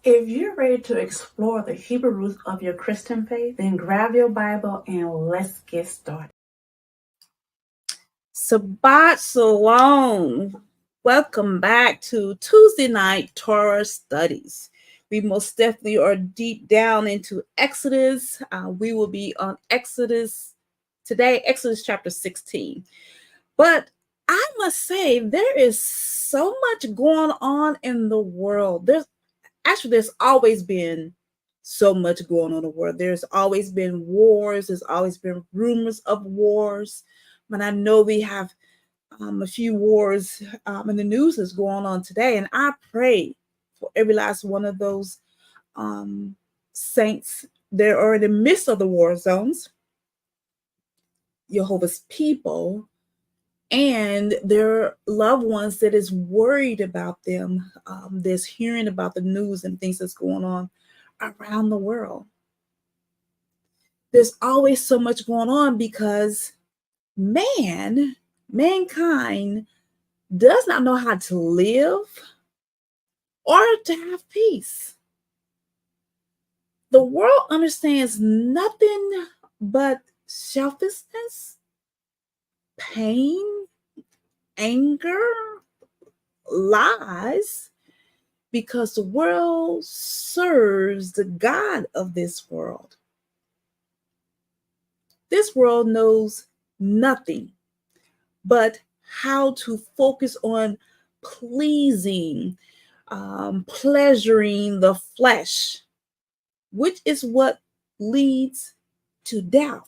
If you're ready to explore the Hebrew roots of your Christian faith, then grab your Bible and let's get started. Shabbat Shalom. Welcome back to Tuesday night Torah Studies. We most definitely are deep down into Exodus. We will be on Exodus today, Exodus chapter 16. But I must say, there is so much going on in the world. There's always been so much going on in the world. There's always been wars. There's always been rumors of wars. But I know we have a few wars in the news that's going on today. And I pray for every last one of those saints that are in the midst of the war zones, Yehovah's people, and their loved ones that is worried about them, that's hearing about the news and things that's going on around the world. There's always so much going on because mankind does not know how to live or to have peace. The world understands nothing but selfishness, pain, anger, lies, because the world serves the God of this world. This world knows nothing but how to focus on pleasing, pleasuring the flesh, which is what leads to death.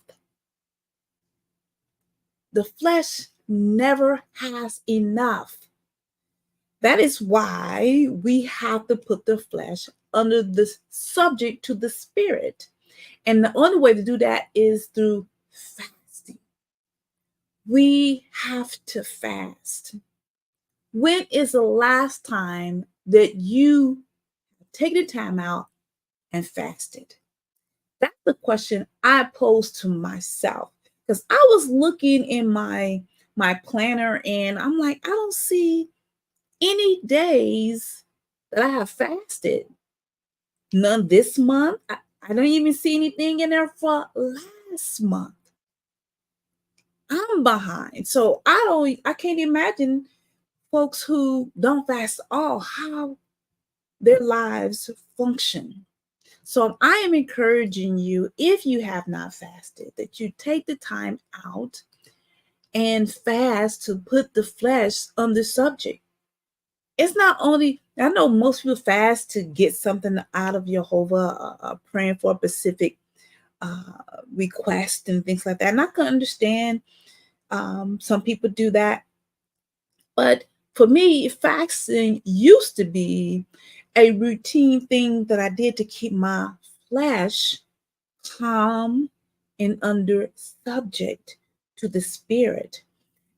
The flesh never has enough. That is why we have to put the flesh under the subject to the spirit. And the only way to do that is through fasting. We have to fast. When is the last time that you take the time out and fasted? That's the question I posed to myself, because I was looking in my planner and I'm like, I don't see any days that I have fasted. None this month. I don't even see anything in there for last month. I'm behind. So I can't imagine folks who don't fast at all, how their lives function. So I am encouraging you, if you have not fasted, that you take the time out and fast to put the flesh on the subject. It's not only, I know most people fast to get something out of Yehovah, praying for a specific request and things like that. And I can understand some people do that. But for me, fasting used to be a routine thing that I did to keep my flesh calm and under subject to the spirit.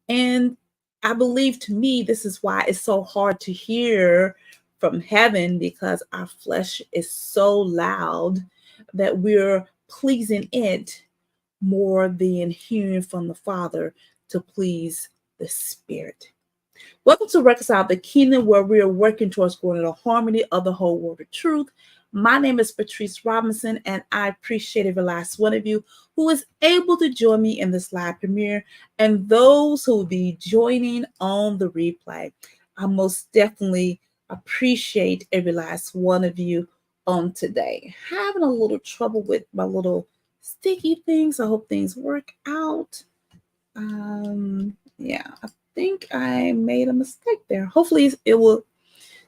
And I believe, to me, this is why it's so hard to hear from heaven, because our flesh is so loud that we're pleasing it more than hearing from the Father to please the Spirit. Welcome to Reconcile the Kingdom, where we are working towards growing in the harmony of the whole world of truth. My name is Patrice Robinson, and I appreciate every last one of you who is able to join me in this live premiere, and those who will be joining on the replay. I most definitely appreciate every last one of you on today. Having a little trouble with my little sticky things. I hope things work out. I think I made a mistake there. Hopefully it will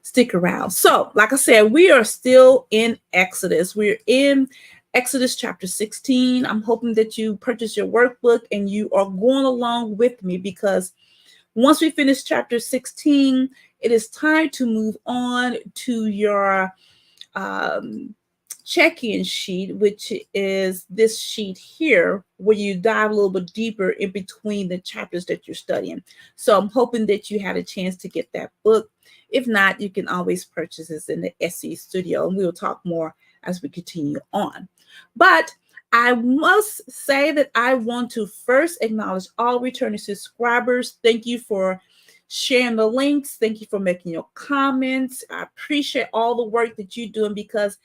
stick around. So, like I said, we are still in Exodus. We're in Exodus chapter 16. I'm hoping that you purchase your workbook and you are going along with me, because once we finish chapter 16, it is time to move on to your check-in sheet, which is this sheet here, where you dive a little bit deeper in between the chapters that you're studying. So I'm hoping that you had a chance to get that book. If not, you can always purchase this in the SE Studio, and we'll talk more as we continue on. But I must say that I want to first acknowledge all returning subscribers. Thank you for sharing the links. Thank you for making your comments. I appreciate all the work that you're doing, because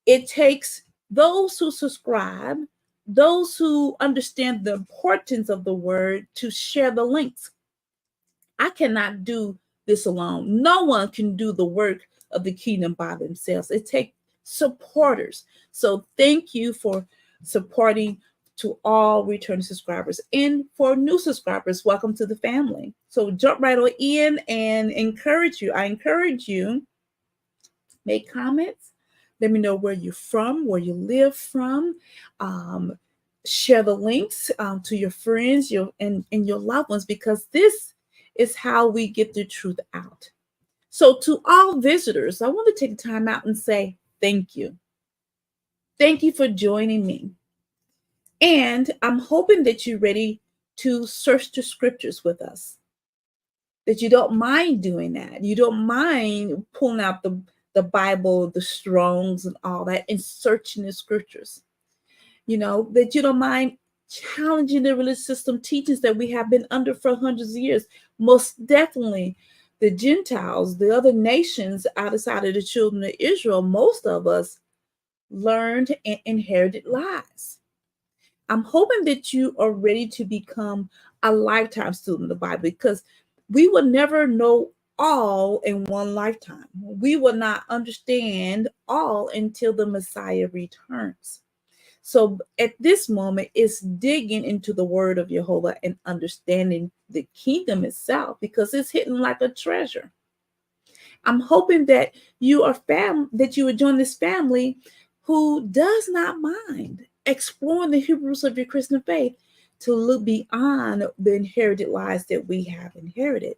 it takes those who subscribe, those who understand the importance of the word, to share the links. I cannot do this alone. No one can do the work of the kingdom by themselves. It takes supporters. So thank you for supporting, to all returning subscribers. And for new subscribers, welcome to the family. So jump right on in and encourage you. I encourage you, make comments. Let me know where you're from, where you live from. Share the links to your friends, and your loved ones, because this is how we get the truth out. So to all visitors, I want to take time out and say thank you. Thank you for joining me. And I'm hoping that you're ready to search the scriptures with us, that you don't mind doing that. You don't mind pulling out the Bible, the Strongs and all that, and searching the scriptures. That you don't mind challenging the religious system teachings that we have been under for hundreds of years. Most definitely, the Gentiles, the other nations outside of the children of Israel, most of us learned and inherited lies. I'm hoping that you are ready to become a lifetime student of the Bible, because we will never know all in one lifetime. We will not understand all until the Messiah returns. So at this moment, it's digging into the word of Yehovah and understanding the kingdom itself, because it's hidden like a treasure. I'm hoping that you would join this family who does not mind exploring the Hebrews of your Christian faith, to look beyond the inherited lies that we have inherited.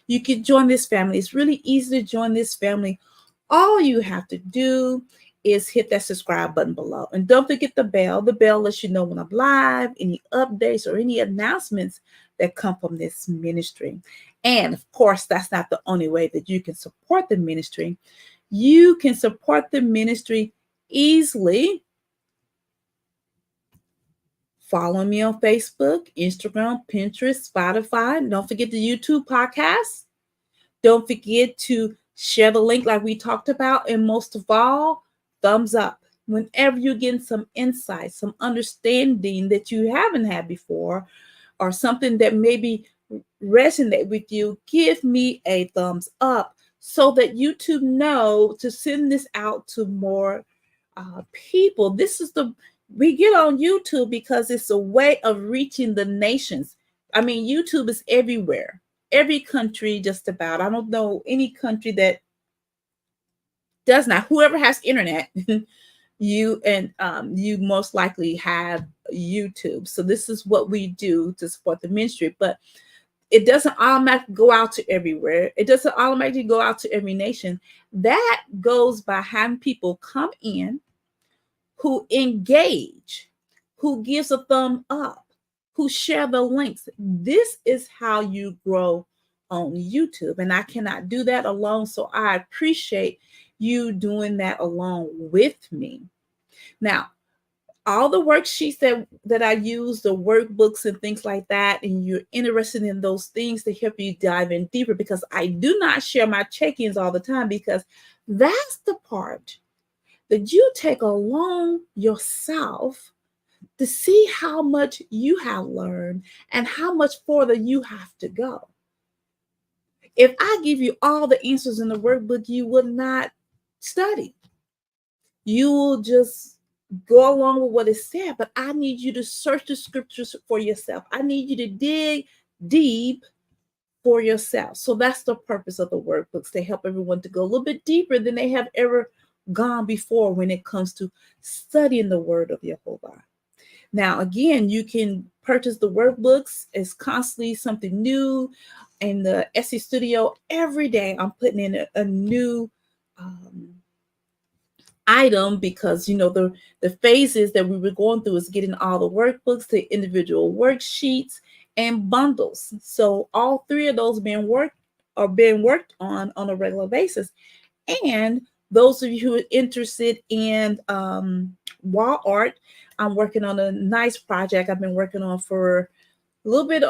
You can join this family. It's really easy to join this family. All you have to do is hit that subscribe button below. And don't forget the bell. The bell lets you know when I'm live, any updates or any announcements that come from this ministry. And of course, that's not the only way that you can support the ministry. You can support the ministry easily. Follow me on Facebook, Instagram, Pinterest, Spotify. Don't forget the YouTube podcast. Don't forget to share the link like we talked about. And most of all, thumbs up. Whenever you're getting some insight, some understanding that you haven't had before, or something that maybe resonate with you, give me a thumbs up, so that YouTube know to send this out to more people. We get on YouTube because it's a way of reaching the nations. I mean, YouTube is everywhere. Every country, just about. I don't know any country that does not. Whoever has internet, you most likely have YouTube. So this is what we do to support the ministry. But it doesn't automatically go out to everywhere. It doesn't automatically go out to every nation. That goes by having people come in who engage, who gives a thumb up, who share the links. This is how you grow on YouTube. And I cannot do that alone. So I appreciate you doing that along with me. Now, all the worksheets that I use, the workbooks and things like that, and you're interested in those things to help you dive in deeper, because I do not share my check-ins all the time, because that's the part that you take along yourself to see how much you have learned and how much further you have to go. If I give you all the answers in the workbook, you would not study. You will just go along with what is said, but I need you to search the scriptures for yourself. I need you to dig deep for yourself. So that's the purpose of the workbooks, to help everyone to go a little bit deeper than they have ever gone before when it comes to studying the word of Yehovah. Now, again, you can purchase the workbooks. It's constantly something new in the SE Studio. Every day I'm putting in a new item, because the phases that we were going through is getting all the workbooks, the individual worksheets, and bundles. So all three of those are being worked on a regular basis. And those of you who are interested in wall art, I'm working on a nice project I've been working on for a little bit,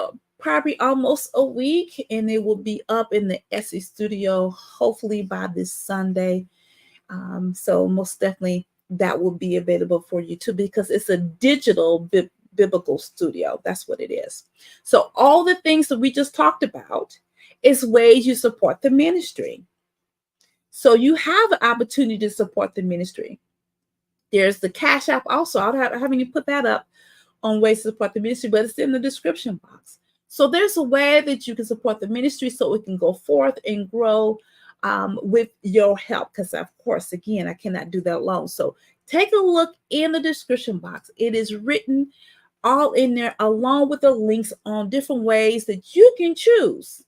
probably almost a week, and it will be up in the Etsy studio hopefully by this Sunday. So most definitely that will be available for you too, because it's a digital biblical studio. That's what it is. So all the things that we just talked about is ways you support the ministry. So you have an opportunity to support the ministry. There's the Cash App also. I haven't even put that up on ways to support the ministry, but it's in the description box. So there's a way that you can support the ministry so it can go forth and grow with your help. Because of course, again, I cannot do that alone. So take a look in the description box. It is written all in there, along with the links on different ways that you can choose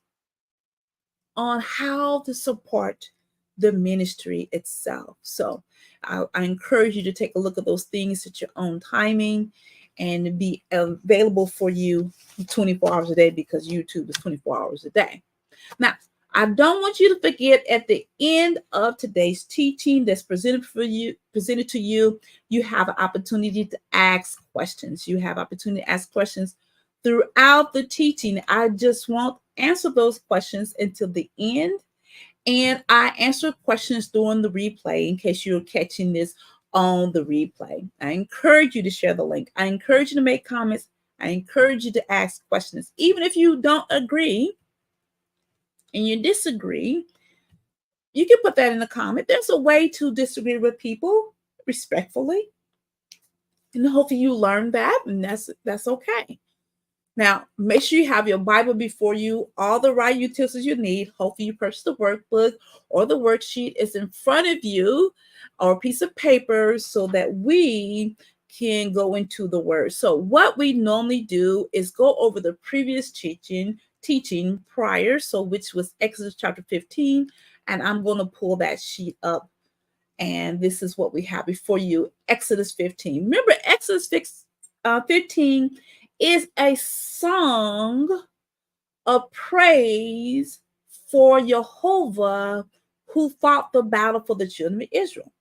on how to support the ministry itself. So I encourage you to take a look at those things at your own timing and be available for you 24 hours a day, because YouTube is 24 hours a day. Now, I don't want you to forget, at the end of today's teaching that's presented to you, you have an opportunity to ask questions. You have opportunity to ask questions throughout the teaching. I just won't answer those questions until the end. And I answer questions during the replay in case you're catching this on the replay. I encourage you to share the link. I encourage you to make comments. I encourage you to ask questions. Even if you don't agree and you disagree, you can put that in the comment. There's a way to disagree with people respectfully. And hopefully you learn that, and that's okay. Now, make sure you have your Bible before you, all the right utensils you need. Hopefully you purchase the workbook or the worksheet is in front of you, or a piece of paper, so that we can go into the word. So what we normally do is go over the previous teaching prior, so which was Exodus chapter 15, and I'm going to pull that sheet up. And this is what we have before you, Exodus 15. Remember, Exodus 15 is a song of praise for Yehovah, who fought the battle for the children of Israel.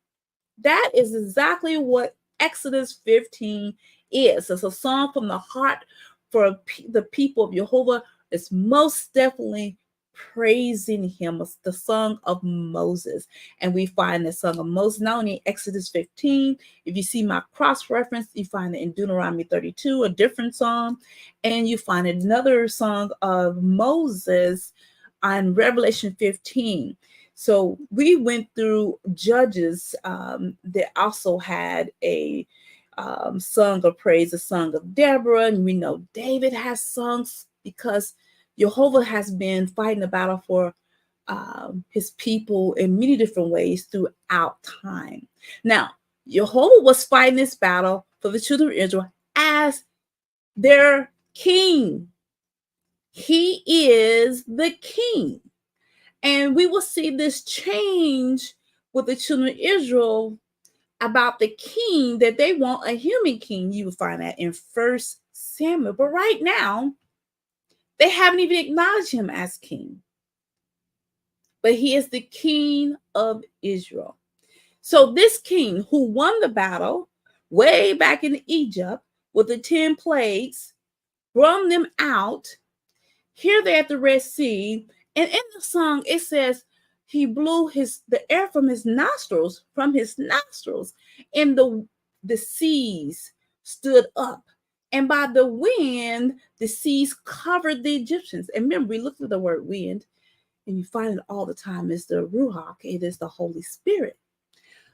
That is exactly what Exodus 15 is. It's a song from the heart for the people of Yehovah. It's most definitely praising him. It's the song of Moses. And we find the song of Moses not only in Exodus 15. If you see my cross reference, you find it in Deuteronomy 32, a different song. And you find another song of Moses on Revelation 15. So we went through Judges that also had a song of praise, a song of Deborah. And we know David has songs because Yehovah has been fighting the battle for his people in many different ways throughout time. Now, Yehovah was fighting this battle for the children of Israel as their king. He is the king. And we will see this change with the children of Israel about the king, that they want a human king. You will find that in 1 Samuel. But right now, they haven't even acknowledged him as king. But he is the king of Israel. So this king who won the battle way back in Egypt with the 10 plagues, brought them out. Here they're at the Red Sea. And in the song, it says he blew the air from his nostrils, and the seas stood up. And by the wind, the seas covered the Egyptians. And remember, we looked at the word wind, and you find it all the time. It's the Ruach. It is the Holy Spirit.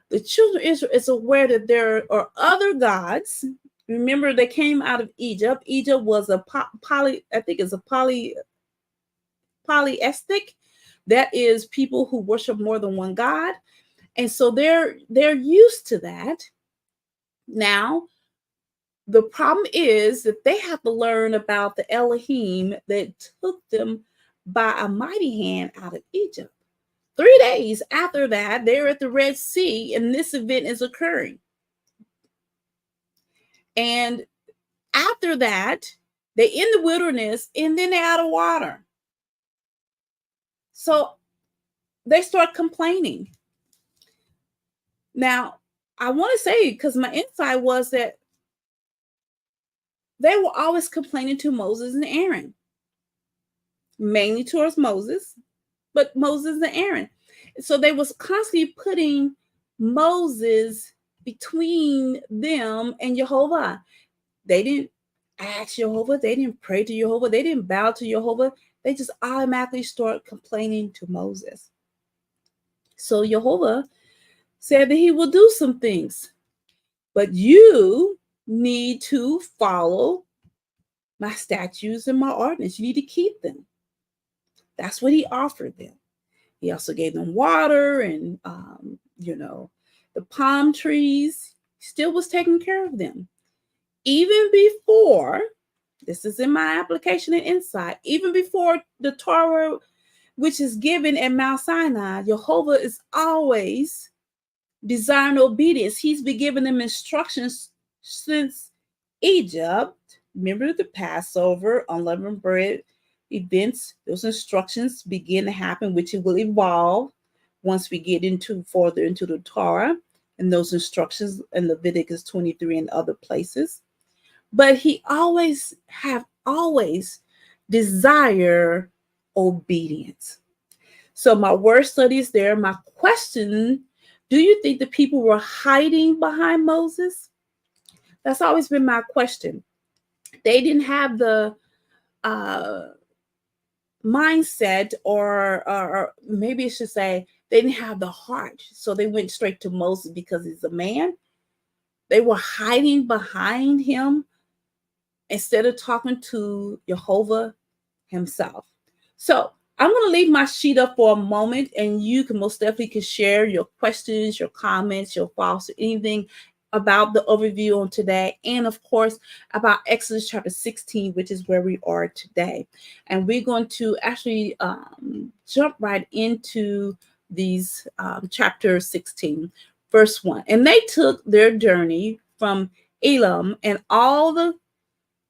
The children of Israel is aware that there are other gods. Remember, they came out of Egypt. Egypt was polytheistic. That is people who worship more than one God. And so they're used to that. Now, the problem is that they have to learn about the Elohim that took them by a mighty hand out of Egypt. 3 days after that, they're at the Red Sea, and this event is occurring. And after that, they're in the wilderness, and then they're out of water. So they start complaining. Now, I want to say, because my insight was that they were always complaining to Moses and Aaron. mainly towards Moses, but Moses and Aaron. So they was constantly putting Moses between them and Yehovah. They didn't ask Yehovah. They didn't pray to Yehovah. They didn't bow to Yehovah. They just automatically start complaining to Moses. So Yehovah said that he will do some things, but you need to follow my statutes and my ordinance. You need to keep them. That's what he offered them. He also gave them water and, the palm trees. Still was taking care of them. Even before, this is in my application and insight, even before the Torah, which is given at Mount Sinai, Yehovah is always desiring obedience. He's been giving them instructions since Egypt. Remember the Passover, unleavened bread events, those instructions begin to happen, which it will evolve once we get further into the Torah and those instructions in Leviticus 23 and other places. But he always desire obedience. So my word study is there. My question, do you think the people were hiding behind Moses? That's always been my question. They didn't have the mindset, or maybe I should say they didn't have the heart. So they went straight to Moses because he's a man. They were hiding behind him instead of talking to Yehovah himself. So I'm going to leave my sheet up for a moment, and you can most definitely share your questions, your comments, your thoughts, anything about the overview on today, and of course about Exodus chapter 16, which is where we are today. And we're going to actually jump right into these chapter 16, verse 1. And they took their journey from Elam, and all the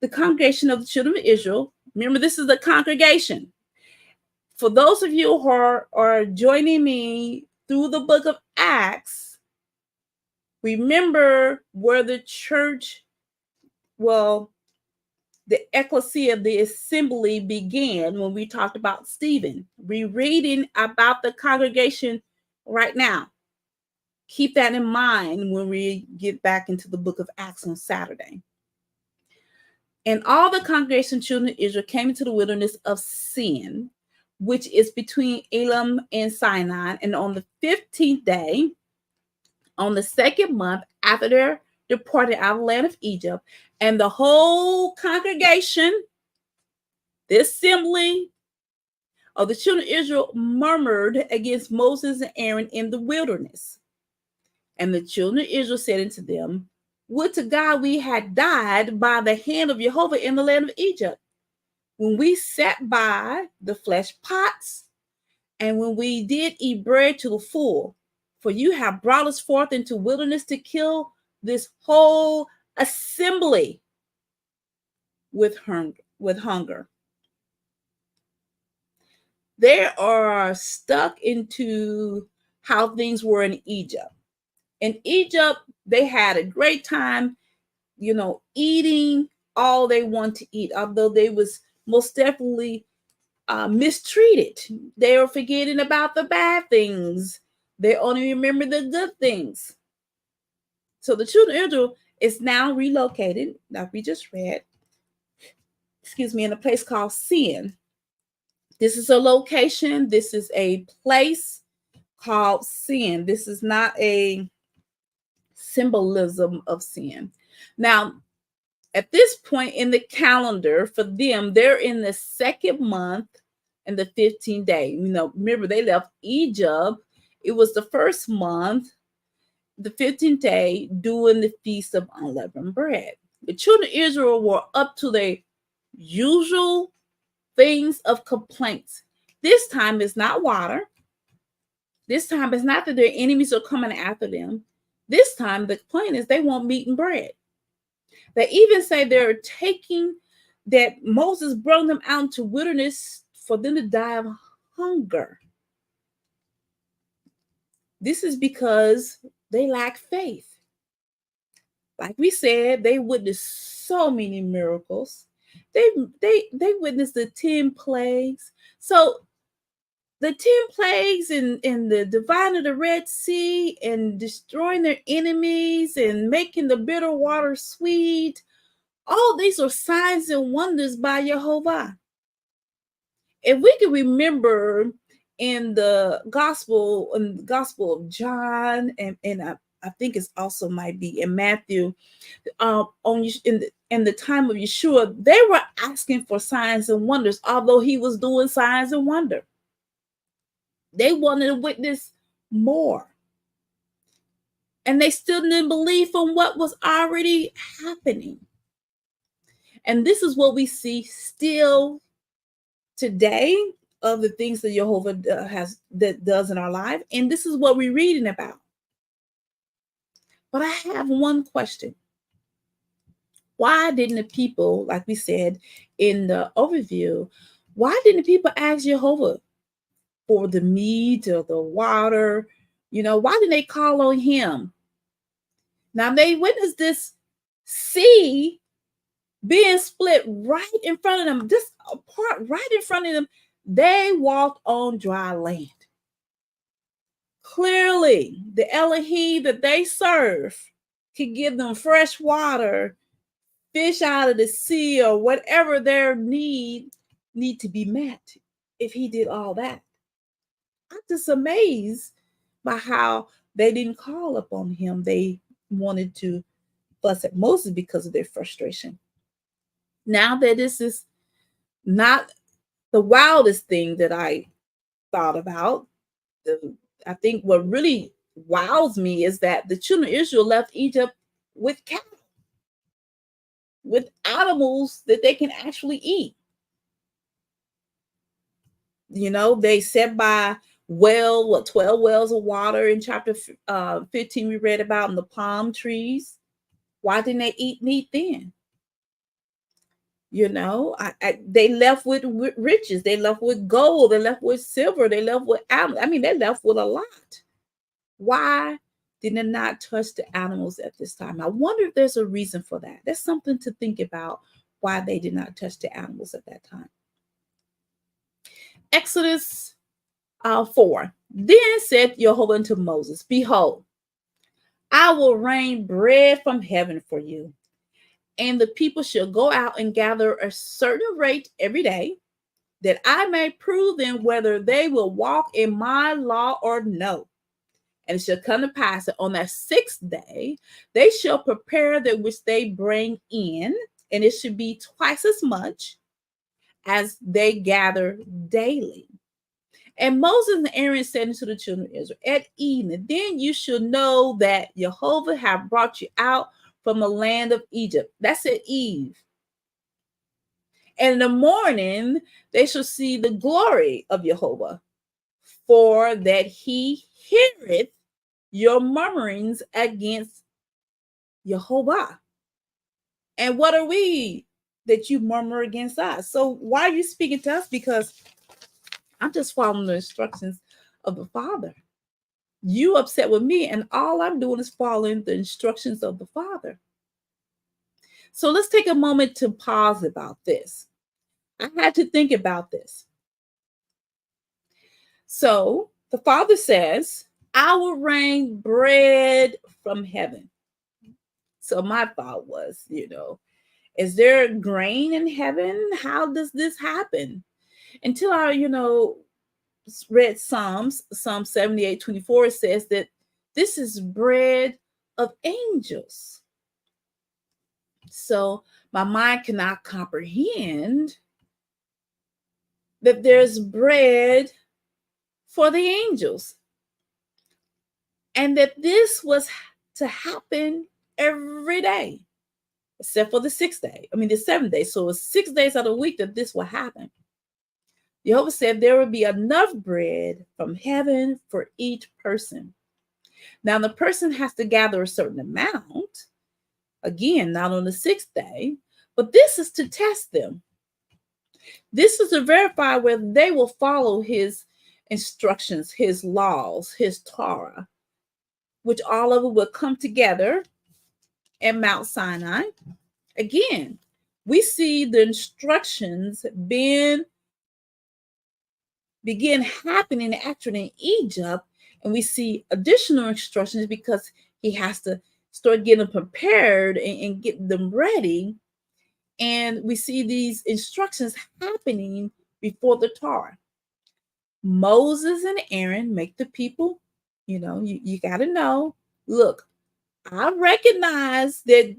congregation of the children of Israel. Remember, this is the congregation. For those of you who are joining me through the book of Acts, remember where the church, the ecclesia, the assembly began when we talked about Stephen. We're reading about the congregation right now. Keep that in mind when we get back into the book of Acts on Saturday. And all the congregation children of Israel came into the wilderness of Sin, which is between Elam and Sinai. And on the 15th day, on the second month after their departed out of the land of Egypt, and the whole congregation, the assembly of the children of Israel, murmured against Moses and Aaron in the wilderness. And the children of Israel said unto them, would to God we had died by the hand of Yehovah in the land of Egypt, when we sat by the flesh pots, and when we did eat bread to the full. For you have brought us forth into wilderness to kill this whole assembly with hunger. They are stuck into how things were in Egypt. In Egypt, they had a great time, eating all they want to eat, although they was most definitely mistreated. They were forgetting about the bad things. They only remember the good things. So the children of Israel is now relocated, like we just read, in a place called Sin. This is a location. This is a place called Sin. This is not a symbolism of sin. Now, at this point in the calendar for them, they're in the second month and the 15th day. Remember, they left Egypt. It was the first month, the 15th day, doing the Feast of Unleavened Bread. The children of Israel were up to their usual things of complaints. This time it's not water. This time it's not that their enemies are coming after them. This time the complaint is they want meat and bread. They even say they're taking that Moses brought them out into wilderness for them to die of hunger. This is because they lack faith. Like we said, they witnessed so many miracles. They witnessed the 10 plagues. So the 10 plagues and the dividing of the Red Sea and destroying their enemies and making the bitter water sweet. All these are signs and wonders by Yehovah. If we can remember in the gospel of John, and I think it's also might be in Matthew, in the time of Yeshua, they were asking for signs and wonders, although he was doing signs and wonder. They wanted to witness more. And they still didn't believe from what was already happening. And this is what we see still today of the things that Yehovah does in our life. And this is what we're reading about. But I have one question. Why didn't the people, like we said in the overview, why didn't the people ask Yehovah for the meat or the water? Why didn't they call on him? Now they witnessed this sea being split right in front of them, this part right in front of them. They walked on dry land. Clearly, the Elohim that they serve could give them fresh water, fish out of the sea, or whatever their need to be met if he did all that. I'm just amazed by how they didn't call upon him. They wanted to fuss at Moses because of their frustration. Now that this is not the wildest thing that I thought about, I think what really wows me is that the children of Israel left Egypt with cattle, with animals that they can actually eat. They sat by 12 wells of water in chapter 15 we read about, in the palm trees. Why didn't they eat meat then? They left with riches. They left with gold. They left with silver. They left with animals. They left with a lot. Why did they not touch the animals at this time? I wonder if there's a reason for that. There's something to think about why they did not touch the animals at that time. Exodus 4. Then said Yehovah unto Moses, behold, I will rain bread from heaven for you, and the people shall go out and gather a certain rate every day, that I may prove them whether they will walk in my law or no. And it shall come to pass that on that 6th day, they shall prepare that which they bring in, and it should be twice as much as they gather daily. And Moses and Aaron said unto the children of Israel, at evening, then you shall know that Yehovah have brought you out from the land of Egypt. That's at eve. And in the morning, they shall see the glory of Yehovah, for that he heareth your murmurings against Yehovah. And what are we that you murmur against us? So why are you speaking to us? Because I'm just following the instructions of the Father. You upset with me, and all I'm doing is following the instructions of the Father. So let's take a moment to pause about this. I had to think about this. So the Father says, I will rain bread from heaven. So my thought was, is there grain in heaven? How does this happen? Until I, read Psalm 78:24, says that this is bread of angels. So my mind cannot comprehend that there's bread for the angels, and that this was to happen every day, except for the 6th day. The 7th day. So it's 6 days out of the week that this will happen. Yehovah said there would be enough bread from heaven for each person. Now the person has to gather a certain amount, again, not on the 6th day, but this is to test them. This is to verify whether they will follow his instructions, his laws, his Torah, which all of it will come together at Mount Sinai. Again, we see the instructions begin happening actually in Egypt, and we see additional instructions because he has to start getting prepared and get them ready. And we see these instructions happening before the Torah. Moses and Aaron make the people, you got to know, look, I recognize that,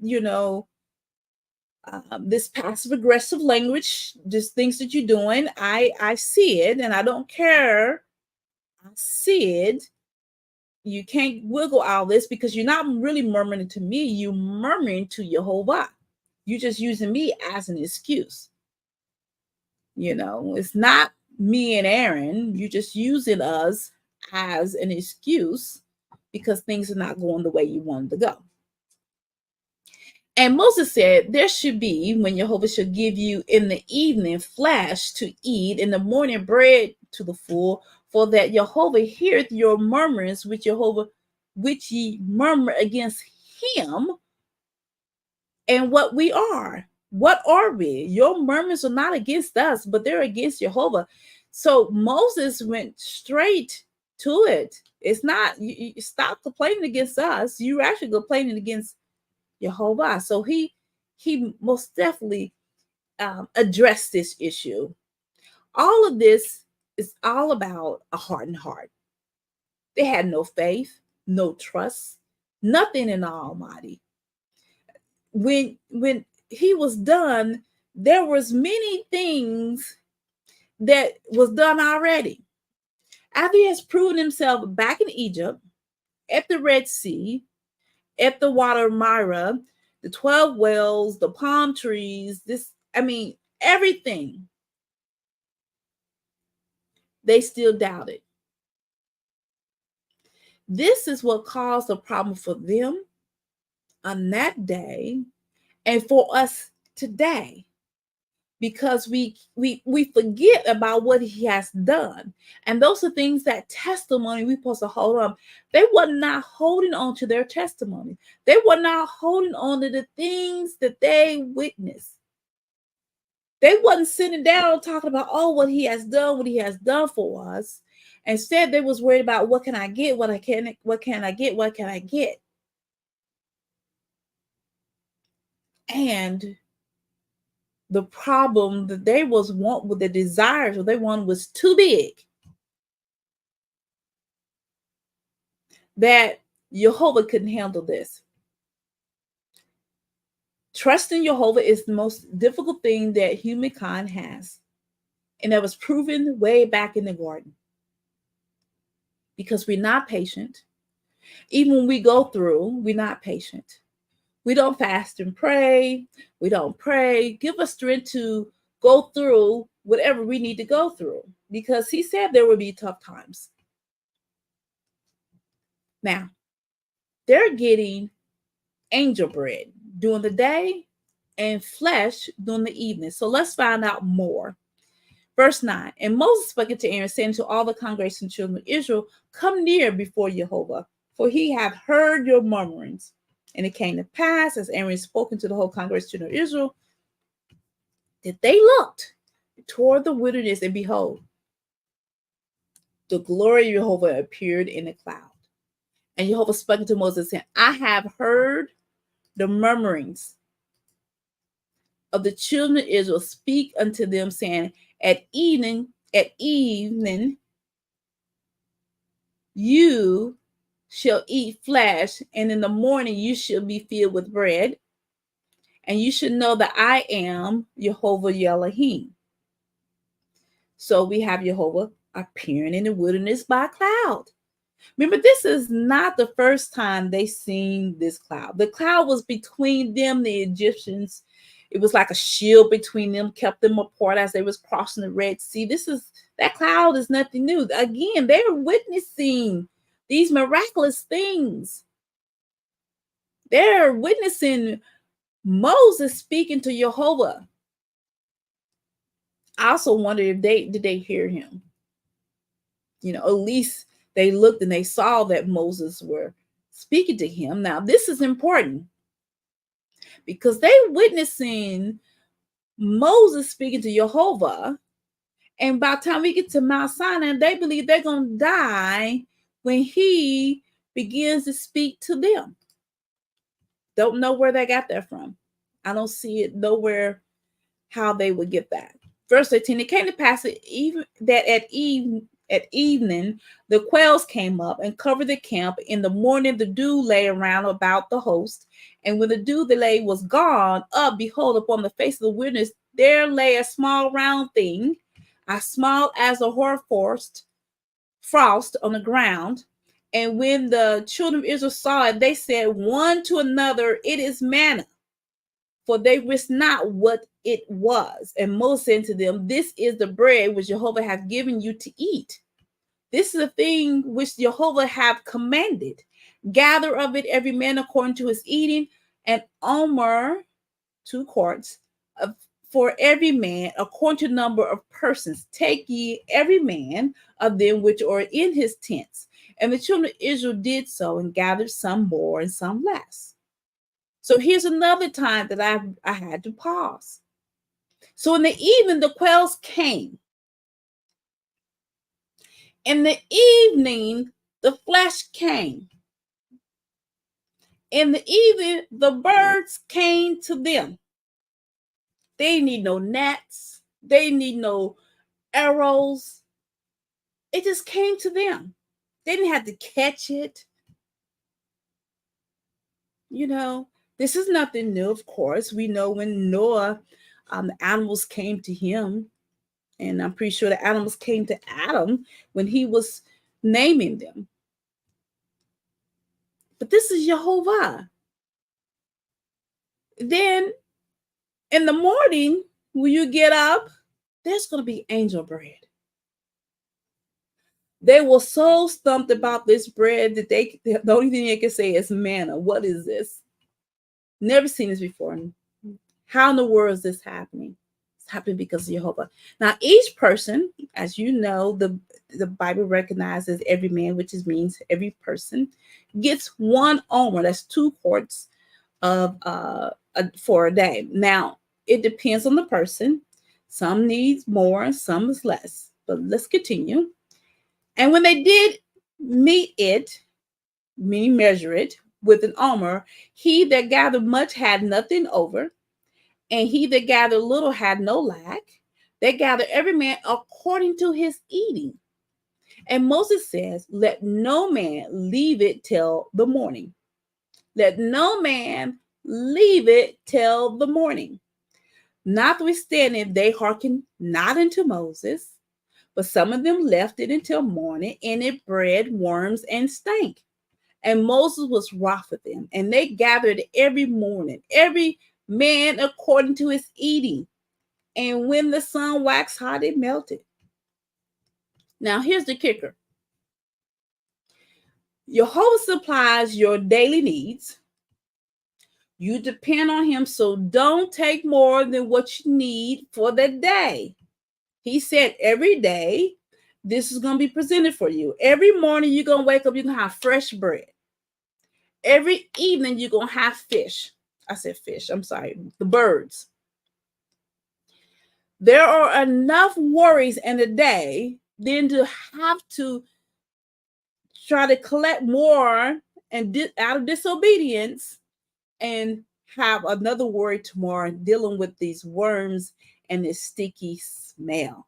this passive aggressive language, just things that you're doing. I see it and I don't care. I see it. You can't wiggle all this because you're not really murmuring to me. You're murmuring to Yehovah. You're just using me as an excuse. It's not me and Aaron. You're just using us as an excuse because things are not going the way you wanted to go. And Moses said, there should be, when Yehovah shall give you in the evening flesh to eat, in the morning bread to the full, for that Yehovah heareth your murmurings which ye murmur against him. And what we are. What are we? Your murmurs are not against us, but they're against Yehovah. So Moses went straight to it. It's not, you stop complaining against us. You're actually complaining against Yehovah. So he most definitely addressed this issue. All of this is all about a hardened heart. They had no faith, no trust, nothing in the Almighty. When he was done, there was many things that was done already. After he has proven himself back in Egypt, at the Red Sea, at the water of Myra, the 12 wells, the palm trees, everything, they still doubted. This is what caused a problem for them on that day and for us today, because we forget about what he has done. And those are things, that testimony we're supposed to hold on. They were not holding on to their testimony. They were not holding on to the things that they witnessed. They wasn't sitting down talking about, what he has done for us. Instead, they was worried about, what can I get? What can I get? And the problem that they was want with the desires, or they wanted, was too big, that Yehovah couldn't handle this. Trusting Yehovah is the most difficult thing that humankind has. And that was proven way back in the garden. Because we're not patient. Even when we go through, we're not patient. We don't fast and pray. We don't pray. Give us strength to go through whatever we need to go through. Because he said there would be tough times. Now, they're getting angel bread during the day and flesh during the evening. So let's find out more. Verse 9, and Moses spoke to Aaron, saying to all the congregation of children of Israel, come near before Yehovah, for he hath heard your murmurings. And it came to pass, as Aaron spoke to the whole congregation of Israel, that they looked toward the wilderness, and behold, the glory of Yehovah appeared in a cloud. And Yehovah spoke to Moses, saying, I have heard the murmurings of the children of Israel. Speak unto them, saying, at evening, you shall eat flesh, and in the morning you shall be filled with bread. And you should know that I am Yehovah Elohim. So we have Yehovah appearing in the wilderness by cloud. Remember, this is not the first time they seen this cloud. The cloud was between them, the Egyptians. It was like a shield between them, kept them apart as they was crossing the Red Sea. That cloud is nothing new. Again, they're witnessing these miraculous things. They're witnessing Moses speaking to Yehovah. I also wonder if did they hear him? At least they looked and they saw that Moses were speaking to him. Now, this is important because they witnessing Moses speaking to Yehovah. And by the time we get to Mount Sinai, they believe they're going to die when he begins to speak to them. Don't know where they got that from. I don't see it nowhere how they would get that. Verse 13, it came to pass that at evening, the quails came up and covered the camp. In the morning, the dew lay around about the host. And when the dew that lay was gone up, behold, upon the face of the wilderness, there lay a small round thing, as small as a hoarfrost on the ground. And when the children of Israel saw it, they said one to another, it is manna. For they wist not what it was. And Moses said to them, this is the bread which Yehovah hath given you to eat. This is the thing which Yehovah hath commanded. Gather of it every man according to his eating, and omer, 2 quarts, for every man according to the number of persons. Take ye every man of them which are in his tents. And the children of Israel did so, and gathered some more and some less. So here's another time that I had to pause. So in the evening, the quails came. In the evening, the flesh came. In the evening, the birds came to them. They need no nets. They need no arrows. It just came to them. They didn't have to catch it. You know, this is nothing new, of course. We know when Noah, the animals came to him, and I'm pretty sure the animals came to Adam when he was naming them. But this is Yehovah. Then in the morning, when you get up, there's going to be angel bread. They were so stumped about this bread that the only thing they can say is manna. What is this? Never seen this before. How in the world is this happening? It's happening because of Yehovah. Now, each person, as you know, the Bible recognizes every man, which means every person, gets 1 omer. That's 2 quarts of for a day. Now, it depends on the person. Some needs more, some is less. But let's continue. And when they did meet it, meaning measure it, with an omer, he that gathered much had nothing over, and he that gathered little had no lack. They gathered every man according to his eating. And Moses says, let no man leave it till the morning. Let no man leave it till the morning. Notwithstanding, they hearkened not unto Moses, but some of them left it until morning, and it bred worms and stank. And Moses was wroth with them, and they gathered every morning, every man according to his eating. And when the sun waxed hot, it melted. Now, here's the kicker. Yehovah supplies your daily needs. You depend on him, so don't take more than what you need for the day. He said every day, this is going to be presented for you. Every morning, you're going to wake up, you're going to have fresh bread. Every evening, you're going to have fish. I said fish, I'm sorry, the birds. There are enough worries in a day than to have to try to collect more and out of disobedience and have another worry tomorrow dealing with these worms and this sticky smell.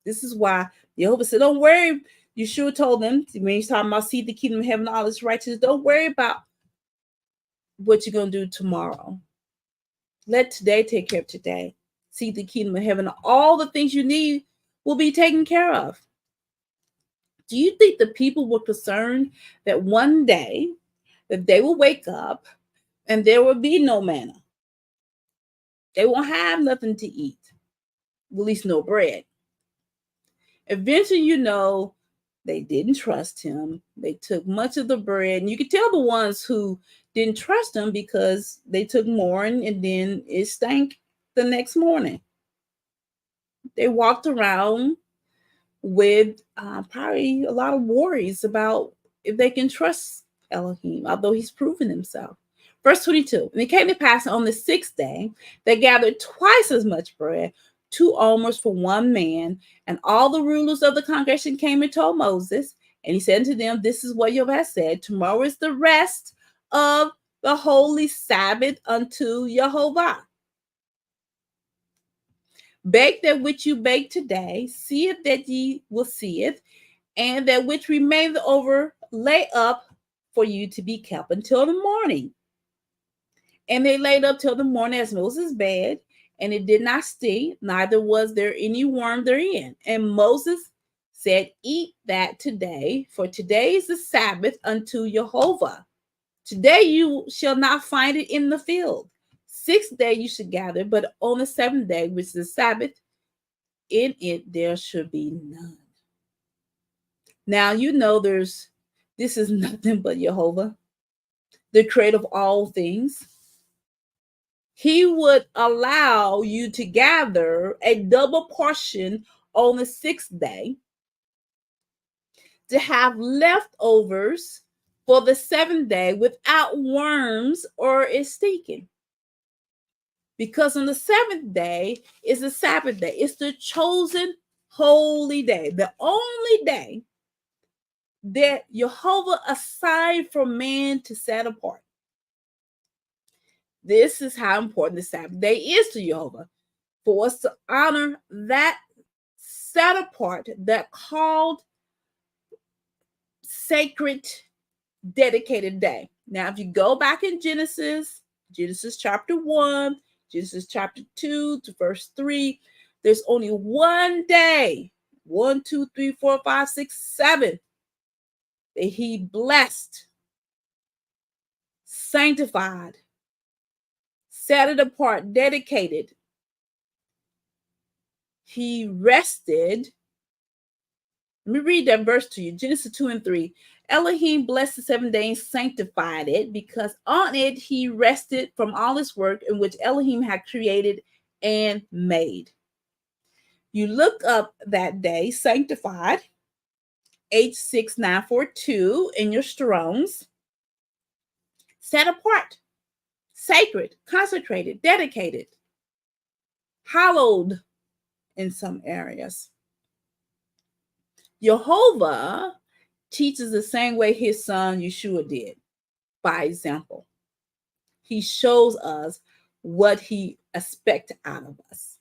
This is why Yehovah said, don't worry. Yeshua told them, when he's talking about seek the kingdom of heaven, all this righteousness, don't worry about what you're going to do tomorrow. Let today take care of today. Seek the kingdom of heaven. All the things you need will be taken care of. Do you think the people were concerned that one day that they will wake up and there will be no manna? They won't have nothing to eat, at least no bread. Eventually, you know, they didn't trust him. They took much of the bread. And you could tell the ones who didn't trust him because they took more and then it stank the next morning. They walked around with probably a lot of worries about if they can trust Elohim, although he's proven himself. Verse 22, and it came to pass on the 6th day, they gathered twice as much bread, 2 omers for one man. And all the rulers of the congregation came and told Moses. And he said unto them, this is what Yehovah has said. Tomorrow is the rest of the holy Sabbath unto Yehovah. Bake that which you bake today, see it that ye will see it, and that which remaineth over lay up for you to be kept until the morning. And they laid up till the morning as Moses bade, and it did not stink, neither was there any worm therein. And Moses said, eat that today, for today is the Sabbath unto Yehovah. Today you shall not find it in the field. 6th day you should gather, but on the 7th day, which is the Sabbath, in it there should be none. Now you know this is nothing but Yehovah, the creator of all things. He would allow you to gather a double portion on the 6th day, to have leftovers for the 7th day without worms or it stinking. Because on the 7th day is the Sabbath day. It's the chosen holy day, the only day that Yehovah assigned for man to set apart. This is how important the Sabbath day is to Yehovah, for us to honor that set apart, that called sacred, dedicated day. Now, if you go back in Genesis chapter 1, Genesis chapter 2 to verse 3, there's only one day, 1, 2, 3, 4, 5, 6, 7, that he blessed, sanctified, set it apart, dedicated. He rested. Let me read that verse to you. Genesis 2 and 3. Elohim blessed the 7 days, sanctified it, because on it he rested from all his work in which Elohim had created and made. You look up that day, sanctified, H6942 in your Strongs. Set apart, sacred, consecrated, dedicated, hallowed in some areas. Yehovah teaches the same way his son Yeshua did, by example. He shows us what he expects out of us.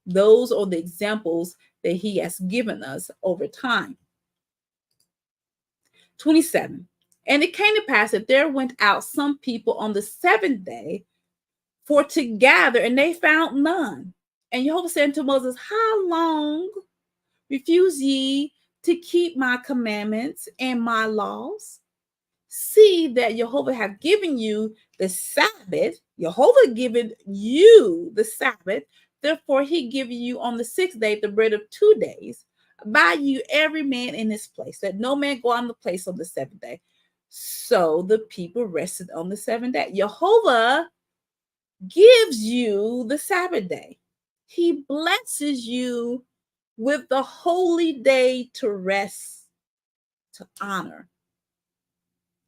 Those are the examples that he has given us over time. 27. And it came to pass that there went out some people on the 7th day for to gather, and they found none. And Yehovah said unto Moses, how long refuse ye to keep my commandments and my laws? See that Yehovah have given you the Sabbath. Yehovah given you the Sabbath. Therefore, he given you on the 6th day the bread of 2 days. By you every man in his place. Let no man go on the place on the 7th day. So the people rested on the 7th day. Yehovah gives you the Sabbath day. He blesses you with the holy day to rest, to honor,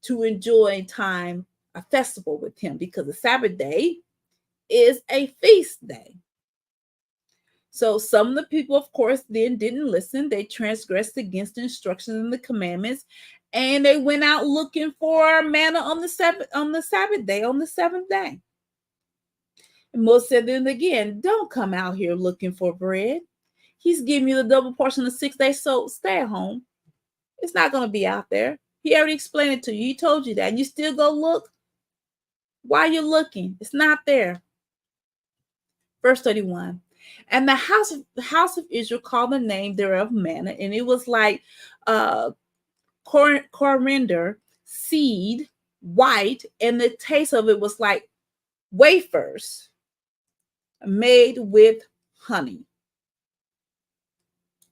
to enjoy time, a festival with him, because the Sabbath day is a feast day. So some of the people, of course, then didn't listen. They transgressed against the instructions and the commandments, and they went out looking for manna on the Sabbath day, on the 7th day. And Moses said then again, don't come out here looking for bread. He's giving you the double portion of 6 days, so stay at home. It's not going to be out there. He already explained it to you. He told you that. And you still go look? Why you're looking? It's not there. Verse 31. And the house of Israel called the name thereof manna, and it was like coriander seed, white, and the taste of it was like wafers made with honey.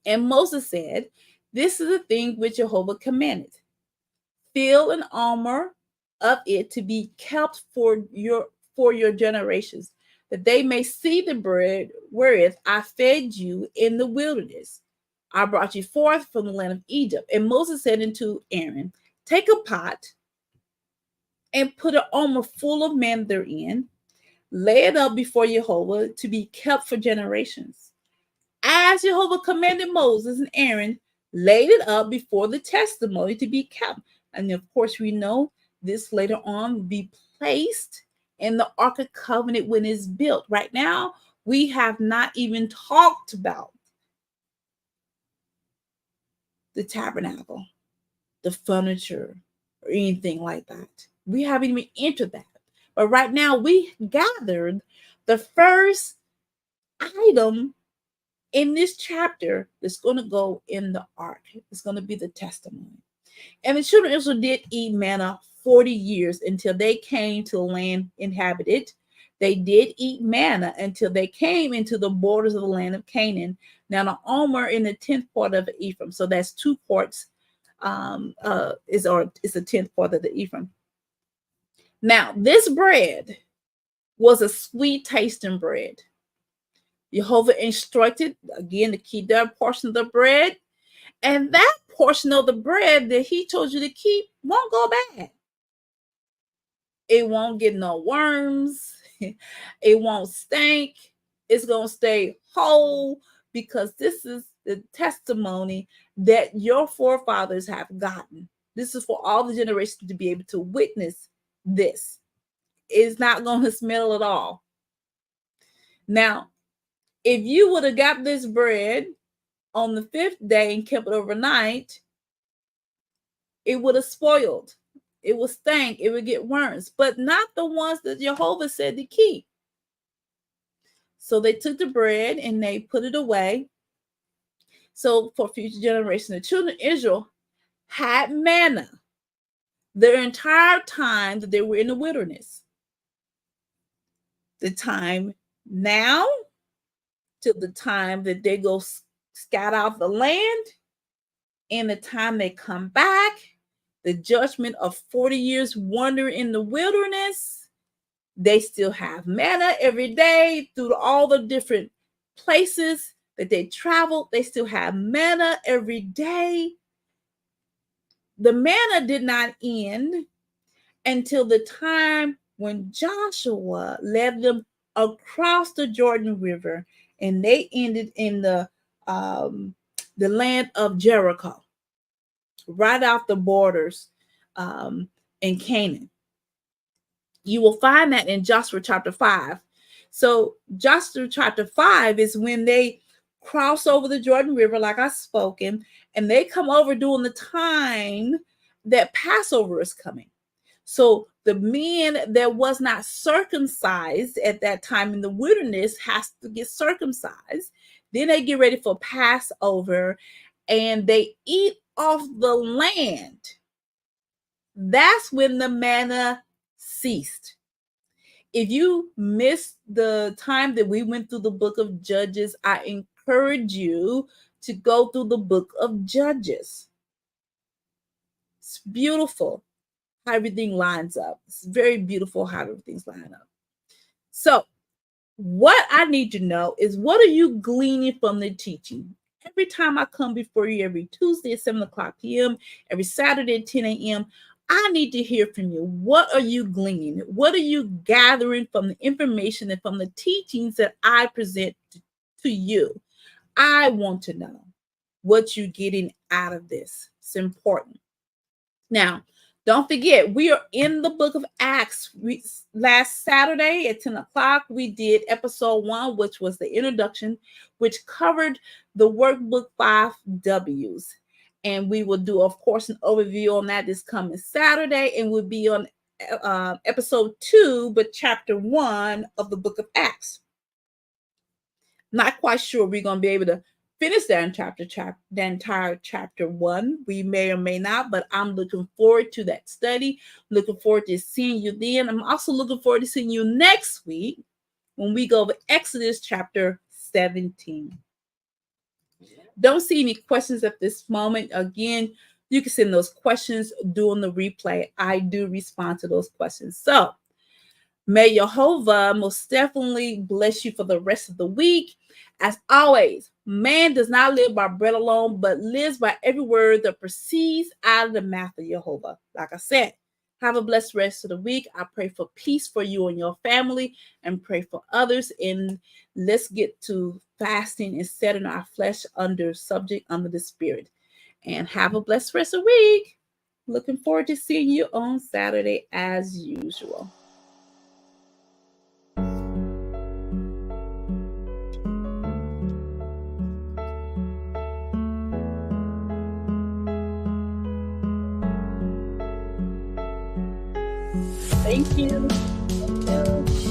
And Moses said, this is the thing which Yehovah commanded. Fill an omer of it to be kept for your generations, that they may see the bread wherewith I fed you in the wilderness. I brought you forth from the land of Egypt. And Moses said unto Aaron, take a pot and put an armor full of men therein, lay it up before Yehovah to be kept for generations. As Yehovah commanded Moses and Aaron, laid it up before the testimony to be kept. And of course, we know this later on will be placed in the Ark of Covenant when it's built. Right now, we have not even talked about the tabernacle, the furniture, or anything like that. We haven't even entered that. But right now, we gathered the first item in this chapter that's going to go in the ark. It's going to be the testimony. And the children of Israel did eat manna 40 years until they came to the land inhabited. They did eat manna until they came into the borders of the land of Canaan. Now the omer in the 10th part of the Ephraim. So that's 2 parts is a 10th part of the Ephraim. Now this bread was a sweet tasting bread. Jehovah instructed again to keep that portion of the bread, and that portion of the bread that he told you to keep won't go bad. It won't get no worms. It won't stink. It's going to stay whole because this is the testimony that your forefathers have gotten. This is for all the generations to be able to witness this. It's not going to smell at all. Now, if you would have got this bread on the 5th day and kept it overnight, it would have spoiled. It would stink. It would get worms, but not the ones that Jehovah said to keep. So they took the bread and they put it away. So for future generations, the children of Israel had manna their entire time that they were in the wilderness. The time now till the time that they go scout out the land, and the time they come back, the judgment of 40 years wandering in the wilderness, they still have manna every day through all the different places that they traveled. They still have manna every day. The manna did not end until the time when Joshua led them across the Jordan River, and they ended in the land of Jericho, right off the borders in Canaan. You will find that in Joshua chapter 5. So Joshua chapter 5 is when they cross over the Jordan River, like I spoken, and they come over during the time that Passover is coming. So the men that was not circumcised at that time in the wilderness has to get circumcised. Then they get ready for Passover and they eat off the land. That's when the manna ceased. If you missed the time that we went through the book of Judges, I encourage you to go through the book of Judges. It's beautiful how everything lines up. It's very beautiful how everything's lined up. So what I need to know is, what are you gleaning from the teaching? Every time I come before you, every Tuesday at 7 o'clock p.m., every Saturday at 10 a.m., I need to hear from you. What are you gleaning? What are you gathering from the information and from the teachings that I present to you? I want to know what you're getting out of this. It's important. Now, don't forget, we are in the book of Acts. Last Saturday at 10 o'clock, we did episode 1, which was the introduction, which covered the workbook 5 W's. And we will do, of course, an overview on that this coming Saturday. And we'll be on episode 2, but chapter 1 of the book of Acts. Not quite sure we're going to be able to finish that entire chapter 1. We may or may not, but I'm looking forward to that study. Looking forward to seeing you then. I'm also looking forward to seeing you next week when we go over Exodus chapter 17. Don't see any questions at this moment. Again, you can send those questions during the replay. I do respond to those questions. So may Yehovah most definitely bless you for the rest of the week. As always, man does not live by bread alone, but lives by every word that proceeds out of the mouth of Yehovah. Like I said, Have a blessed rest of the week. I pray for peace for you and your family, and pray for others. And let's get to fasting and setting our flesh under the Spirit. And have a blessed rest of the week. Looking forward to seeing you on Saturday as usual. Thank you.